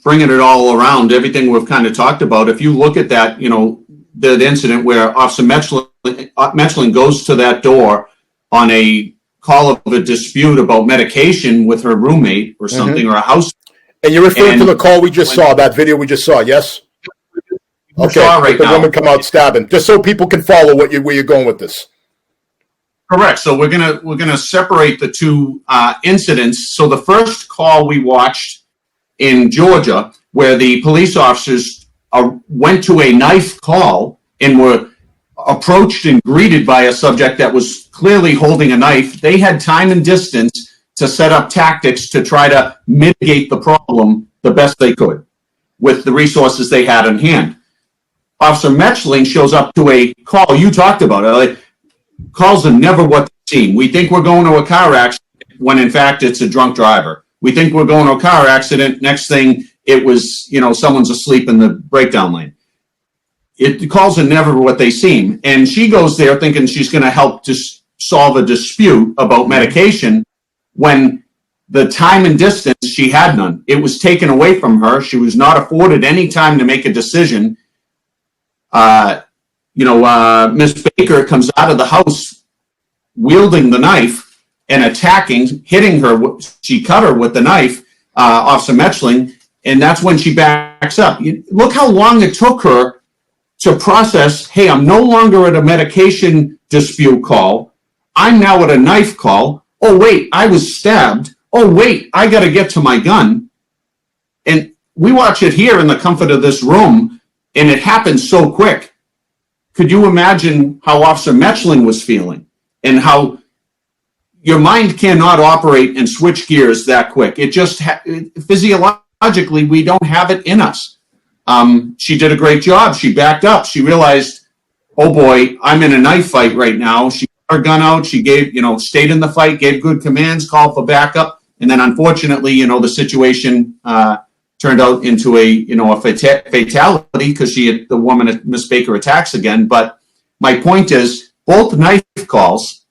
bringing it all around, everything we've kind of talked about. If you look at that, the incident where Officer Metchlin goes to that door on a call of a dispute about medication with her roommate or something, or a house. And you're referring to the call we just saw, that video we just saw, yes? Okay, right the now. woman come out stabbing, just so people can follow where you're going with this. Correct. So we're gonna separate the 2 incidents. So the first call we watched in Georgia, where the police officers went to a knife call and were approached and greeted by a subject that was clearly holding a knife. They had time and distance to set up tactics to try to mitigate the problem the best they could with the resources they had on hand. Officer Metchling shows up to a call you talked about. Like, calls are never what they seem. We think we're going to a car accident when in fact it's a drunk driver. We think we're going to a car accident. Next thing, it was, someone's asleep in the breakdown lane. The calls are never what they seem. And she goes there thinking she's going to help to solve a dispute about medication when the time and distance, she had none. It was taken away from her. She was not afforded any time to make a decision. Miss Baker comes out of the house wielding the knife and attacking, hitting her. She cut her with the knife, Officer Metchling, and that's when she backs up. Look how long it took her to process, hey, I'm no longer at a medication dispute call. I'm now at a knife call. Oh, wait, I was stabbed. Oh, wait, I got to get to my gun. And we watch it here in the comfort of this room, and it happens so quick. Could you imagine how Officer Metchling was feeling and how your mind cannot operate and switch gears that quick? It just physiologically, we don't have it in us. She did a great job. She backed up. She realized, oh boy, I'm in a knife fight right now. She got her gun out. She gave, stayed in the fight, gave good commands, called for backup. And then unfortunately, the situation turned out into a fatality because the woman, Miss Baker, attacks again. But my point is, both knife calls,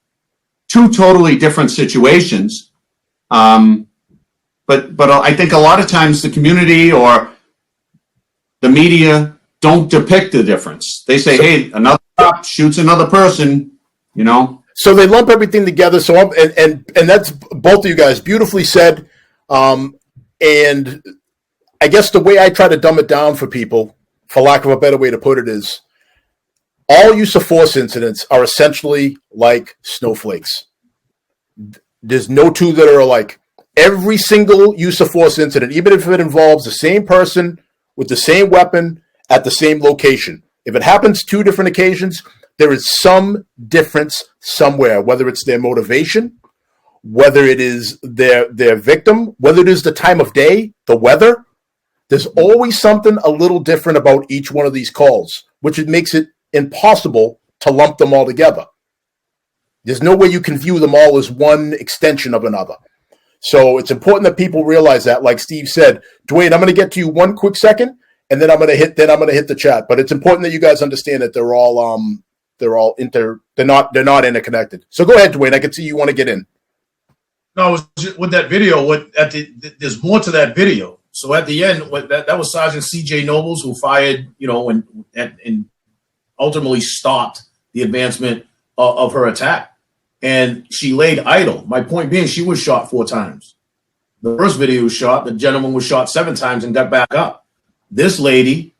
two totally different situations. But I think a lot of times the community or the media don't depict the difference. They say, hey, another cop shoots another person, So they lump everything together. So and that's both of you guys beautifully said. And I guess the way I try to dumb it down for people, for lack of a better way to put it, is all use of force incidents are essentially like snowflakes. There's no two that are alike. Every single use of force incident, even if it involves the same person with the same weapon at the same location, if it happens two different occasions, there is some difference somewhere, whether it's their motivation, whether it is their victim, whether it is the time of day, the weather. There's always something a little different about each one of these calls, which makes it impossible to lump them all together. There's no way you can view them all as one extension of another. So it's important that people realize that. Like Steve said, Dwayne, I'm going to get to you one quick second, and then I'm going to hit the chat. But it's important that you guys understand that they're not interconnected. So go ahead, Dwayne. I can see you want to get in. No, it was just, with that video. There's more to that video. So at the end, that was Sergeant C.J. Nobles who fired, and ultimately stopped the advancement of her attack. And she laid idle. My point being, she was shot 4 times. The first video was shot. The gentleman was shot 7 times and got back up. This lady,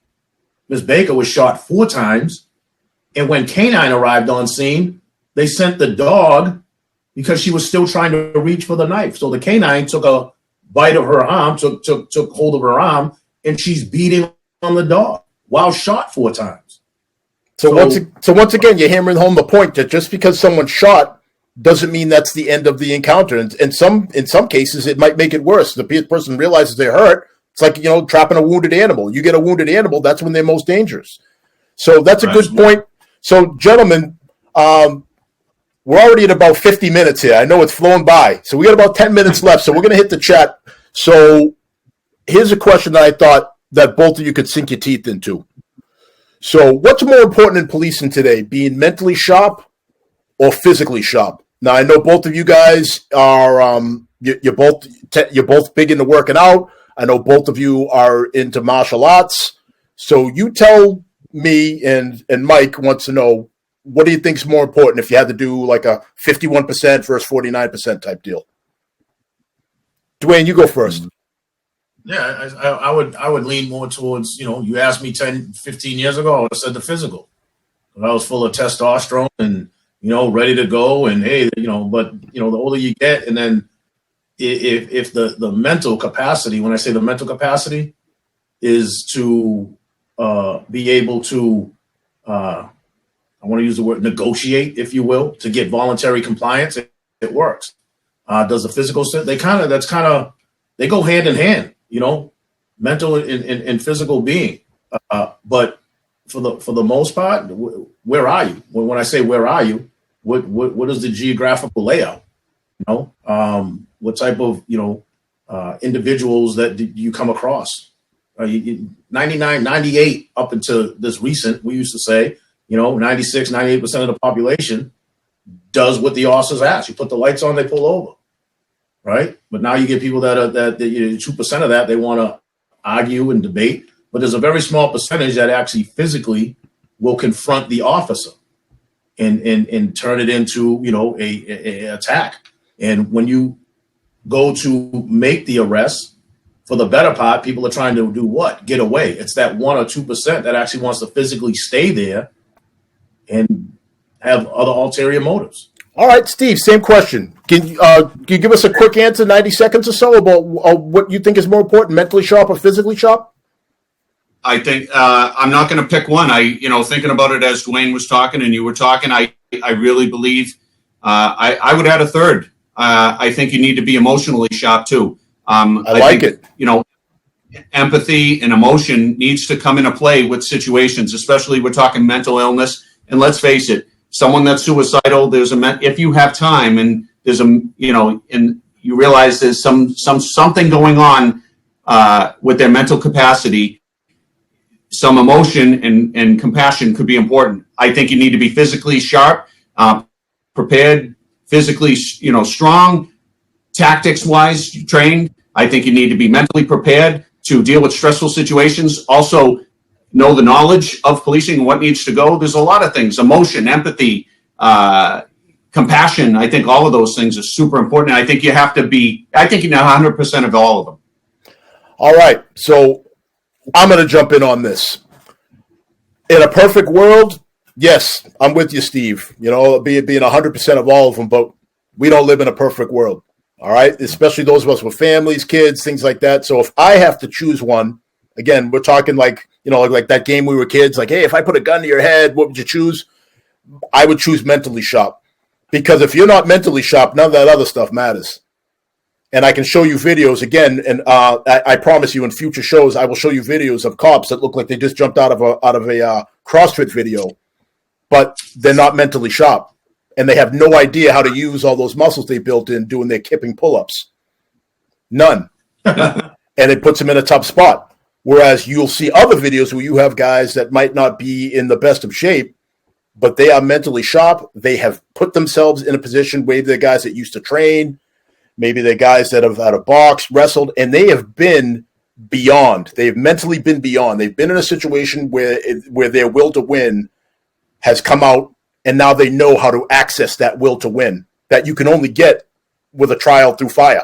Miss Baker, was shot 4 times. And when K-9 arrived on scene, they sent the dog because she was still trying to reach for the knife. So the K-9 took a bite of her arm, took hold of her arm, and she's beating on the dog while shot 4 times. So once again, you're hammering home the point that just because someone's shot doesn't mean that's the end of the encounter. And in some cases, it might make it worse. The person realizes they're hurt. It's like, trapping a wounded animal. You get a wounded animal, that's when they're most dangerous. So that's a good point. So, gentlemen, we're already at about 50 minutes here. I know it's flown by. So we got about 10 minutes left. So we're going to hit the chat. So here's a question that I thought that both of you could sink your teeth into. So what's more important in policing today, being mentally sharp or physically sharp? Now, I know both of you guys are you're both big into working out. I know both of you are into martial arts. So you tell me, and Mike wants to know, what do you think is more important if you had to do like a 51% versus 49% type deal? Dwayne, you go first. Yeah, I would lean more towards, you asked me 10, 15 years ago, I would have said the physical. I was full of testosterone and, ready to go. And hey, but the older you get, and then if the mental capacity, when I say the mental capacity, is to be able to, I want to use the word negotiate, if you will, to get voluntary compliance, it works. Does the physical, they go hand in hand, mental and physical being. But for the most part, where are you? When I say where are you, what is the geographical layout? What type of individuals that you come across? 99, 98 up until this recent, we used to say, 96, 98% of the population does what the officers ask. You put the lights on, they pull over, right? But now you get people that 2% of that, they want to argue and debate. But there's a very small percentage that actually physically will confront the officer and turn it into, a attack. And when you go to make the arrest, for the better part, people are trying to do what? Get away. It's that 1 or 2% that actually wants to physically stay there and have other ulterior motives. All right, Steve, same question. Can you give us a quick answer, 90 seconds or so, about what you think is more important, mentally sharp or physically sharp? I think I'm not going to pick one. Thinking about it as Dwayne was talking and you were talking, I really believe I would add a third. I think you need to be emotionally sharp too. I think it. Empathy and emotion needs to come into play with situations, especially we're talking mental illness. And let's face it, someone that's suicidal, if you have time and and you realize there's something going on with their mental capacity, some emotion and compassion could be important. I think you need to be physically sharp, prepared, physically, strong, tactics-wise trained. I think you need to be mentally prepared to deal with stressful situations. Also, know the knowledge of policing and what needs to go. There's a lot of things: emotion, empathy, compassion. I think all of those things are super important. I think you have to be. I think you know 100% of all of them. All right, so I'm going to jump in on this. In a perfect world, yes, I'm with you, Steve. Being 100% of all of them, but we don't live in a perfect world. All right, especially those of us with families, kids, things like that. So if I have to choose one, again, we're talking like that game we were kids. Like, hey, if I put a gun to your head, what would you choose? I would choose mentally sharp, because if you're not mentally sharp, none of that other stuff matters. And I can show you videos again, and I promise you, in future shows, I will show you videos of cops that look like they just jumped out of a CrossFit video, but they're not mentally sharp, and they have no idea how to use all those muscles they built in doing their kipping pull-ups. None, and it puts them in a tough spot. Whereas you'll see other videos where you have guys that might not be in the best of shape, but they are mentally sharp. They have put themselves in a position. Maybe they're guys that used to train. Maybe they're guys that have had a box, wrestled, and they have been beyond. They've mentally been beyond. They've been in a situation where their will to win has come out, and now they know how to access that will to win that you can only get with a trial through fire.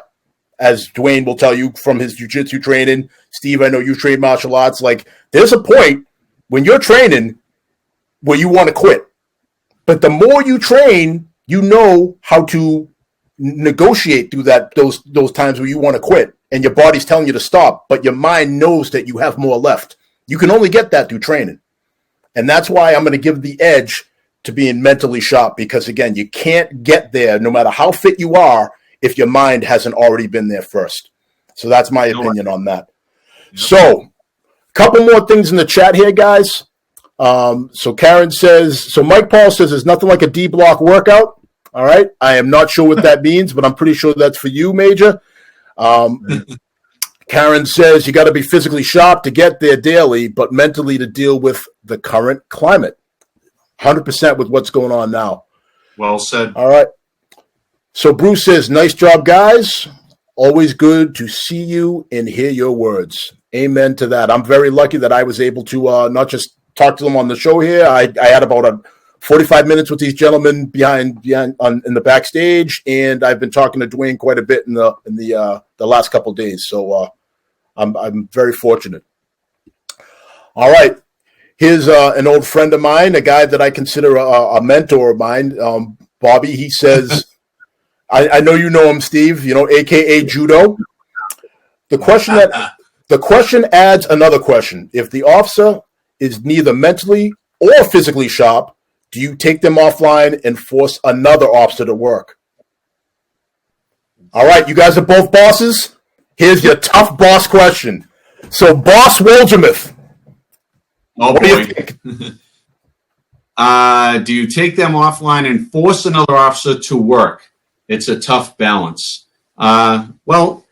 As Dwayne will tell you from his jiu-jitsu training, Steve, I know you train martial arts. Like, there's a point when you're training where you want to quit. But the more you train, you know how to negotiate through those times where you want to quit and your body's telling you to stop, but your mind knows that you have more left. You can only get that through training. And that's why I'm going to give the edge to being mentally sharp, because, again, you can't get there no matter how fit you are if your mind hasn't already been there first. So that's my opinion on that. Yep. So a couple more things in the chat here, guys. So Karen says, so Mike Paul says there's nothing like a D block workout. All right. I am not sure what that means, but I'm pretty sure that's for you, Major. Karen says you got to be physically sharp to get there daily, but mentally to deal with the current climate. 100% with what's going on now. Well said. All right. So Bruce says, nice job, guys. Always good to see you and hear your words. Amen to that. I'm very lucky that I was able to not just talk to them on the show here. I had about 45 minutes with these gentlemen behind in the backstage, and I've been talking to Dwayne quite a bit in the last couple of days. So I'm very fortunate. All right. Here's an old friend of mine, a guy that I consider a mentor of mine, Bobby. He says, I know you know him, Steve, AKA Judo. The question adds another question. If the officer is neither mentally or physically sharp, do you take them offline and force another officer to work? All right, you guys are both bosses. Here's your tough boss question. So, Boss Wohlgemuth, Oh, What do you boy. think? Do you take them offline and force another officer to work? It's a tough balance. Well,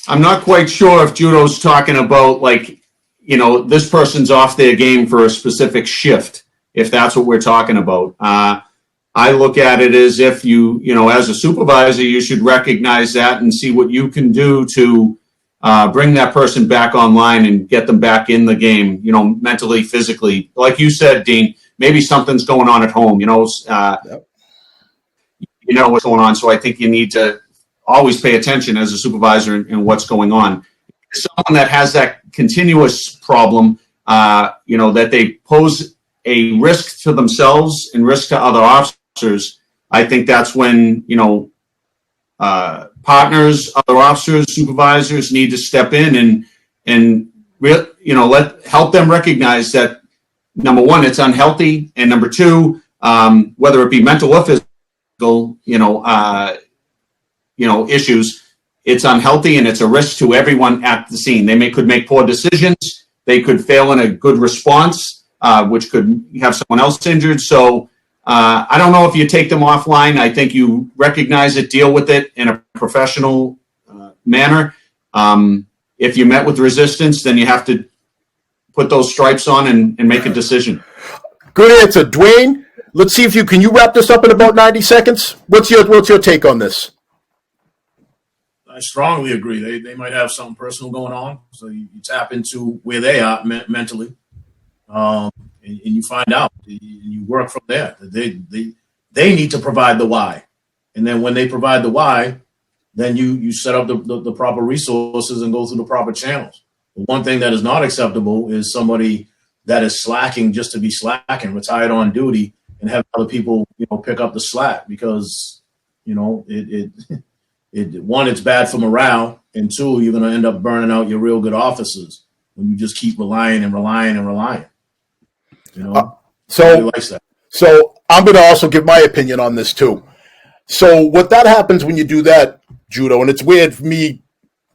I'm not quite sure if Judo's talking about, like, you know, this person's off their game for a specific shift, if that's what we're talking about. I look at it as if you know, as a supervisor, you should recognize that and see what you can do to bring that person back online and get them back in the game, you know, mentally, physically. Like you said, Dean, maybe something's going on at home, you know, you know what's going on. So I think you need to always pay attention as a supervisor in what's going on. Someone that has that continuous problem, you know, that they pose a risk to themselves and risk to other officers, I think that's when, you know, partners, other officers, supervisors need to step in and you know, help them recognize that, number one, it's unhealthy, and number two, whether it be mental or physical, you know, issues, it's unhealthy and it's a risk to everyone at the scene. They could make poor decisions. They could fail in a good response, which could have someone else injured. So I don't know if you take them offline. I think you recognize it, deal with it in a professional manner. If you met with resistance, then you have to put those stripes on and make a decision. Good answer, Dwayne. Let's see if can you wrap this up in about 90 seconds? What's your take on this? I strongly agree. They might have something personal going on, so you tap into where they are mentally, and you find out. You work from there. They need to provide the why, and then when they provide the why, then you set up the proper resources and go through the proper channels. The one thing that is not acceptable is somebody that is slacking just to be slacking, retired on duty, and have other people, you know, pick up the slack, because, you know, one, it's bad for morale, and two, you're going to end up burning out your real good officers when you just keep relying and relying and relying. You know, so likes that. So I'm going to also give my opinion on this too. So what that happens when you do that, Judo, and it's weird for me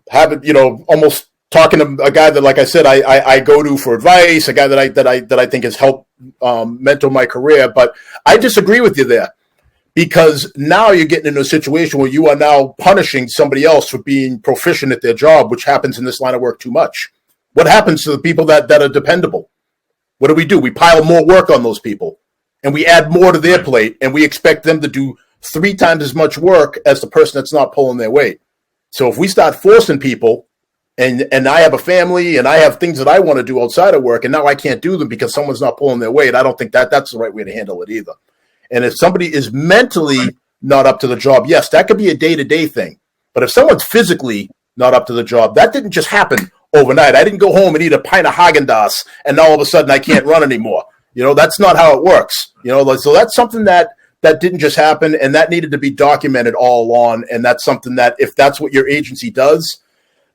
having, you know, almost talking to a guy that, like I said, I go to for advice, a guy that I think has helped mentor my career, but I disagree with you there. Because now you're getting into a situation where you are now punishing somebody else for being proficient at their job, which happens in this line of work too much. What happens to the people that are dependable? What do? We pile more work on those people, and we add more to their plate, and we expect them to do 3 times as much work as the person that's not pulling their weight. So if we start forcing people, and I have a family, and I have things that I want to do outside of work, and now I can't do them because someone's not pulling their weight, I don't think that's the right way to handle it either. And if somebody is mentally not up to the job, yes, that could be a day-to-day thing. But if someone's physically not up to the job, that didn't just happen overnight. I didn't go home and eat a pint of Haagen-Dazs and all of a sudden I can't run anymore. You know, that's not how it works. You know, so that's something that didn't just happen, and that needed to be documented all along. And that's something that, if that's what your agency does,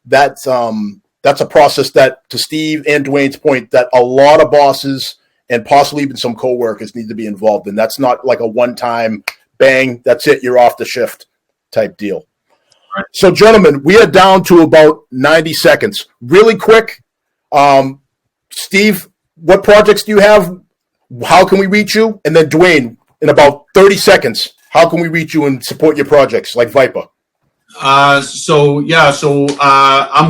that's a process that, to Steve and Dwayne's point, that a lot of bosses and possibly even some coworkers need to be involved in. That's not like a one-time bang, that's it, you're off the shift type deal. Right. So, gentlemen, we are down to about 90 seconds. Really quick, Steve, what projects do you have? How can we reach you? And then Dwayne, in about 30 seconds, how can we reach you and support your projects like Viper? I'm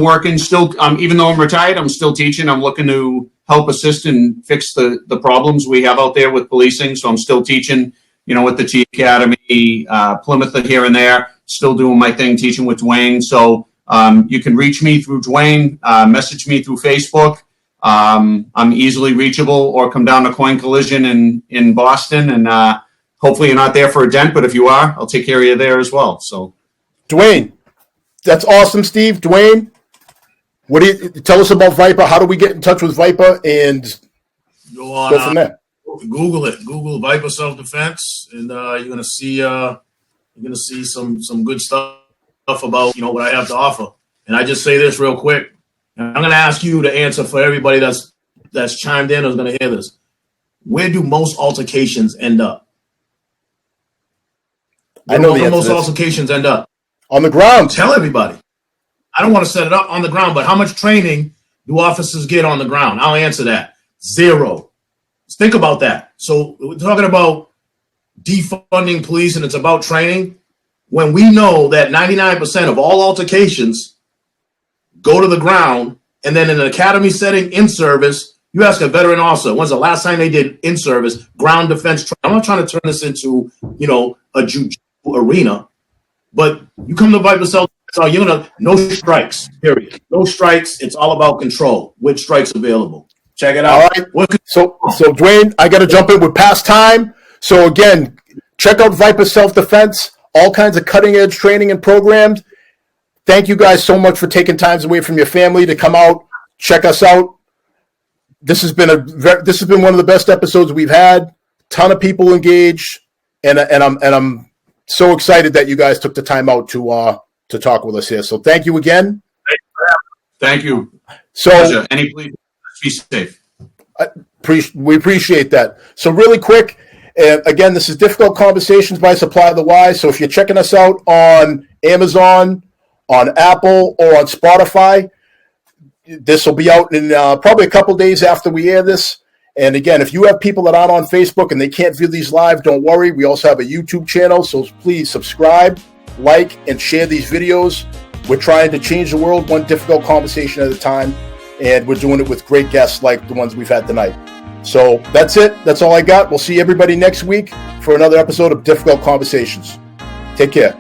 working still. Even though I'm retired, I'm still teaching. I'm looking to help assist and fix the problems we have out there with policing. So I'm still teaching, you know, with the T Academy, Plymouth here and there, still doing my thing, teaching with Dwayne. So you can reach me through Dwayne, message me through Facebook. I'm easily reachable, or come down to Coin Collision in Boston. And hopefully you're not there for a dent, but if you are, I'll take care of you there as well. So, Dwayne, that's awesome, Steve. Dwayne, what do you tell us about Viper? How do we get in touch with Viper and go from there? Google it. Google Viper self-defense, and you're gonna see some good stuff about, you know, what I have to offer. And I just say this real quick, and I'm gonna ask you to answer for everybody that's chimed in or is gonna hear this. Where do most altercations end up? I know where most altercations end up. On the ground. Tell everybody. I don't want to set it up on the ground, but how much training do officers get on the ground? I'll answer that. Zero. Think about that. So we're talking about defunding police and it's about training. When we know that 99% of all altercations go to the ground, and then in an academy setting in service, you ask a veteran officer, when's the last time they did in service ground defense training? I'm not trying to turn this into, a jiu-jitsu arena, but you come to Viper Self, so you're gonna no strikes, period. No strikes. It's all about control. Which strikes available? Check it out. All right. So Dwayne, I got to jump in with past time. So again, check out Viper Self-Defense. All kinds of cutting-edge training and programs. Thank you guys so much for taking time away from your family to come out, check us out. This has been one of the best episodes we've had. Ton of people engaged, and I'm so excited that you guys took the time out to talk with us here. So thank you again. Thank you. So Pleasure. Please be safe. We appreciate that. So really quick. Again, this is Difficult Conversations by Supply the Wise. So if you're checking us out on Amazon, on Apple, or on Spotify, this will be out in probably a couple days after we air this. And again, if you have people that aren't on Facebook and they can't view these live, don't worry. We also have a YouTube channel. So please subscribe, like, and share these videos. We're trying to change the world one difficult conversation at a time. And we're doing it with great guests like the ones we've had tonight. So that's it. That's all I got. We'll see everybody next week for another episode of Difficult Conversations. Take care.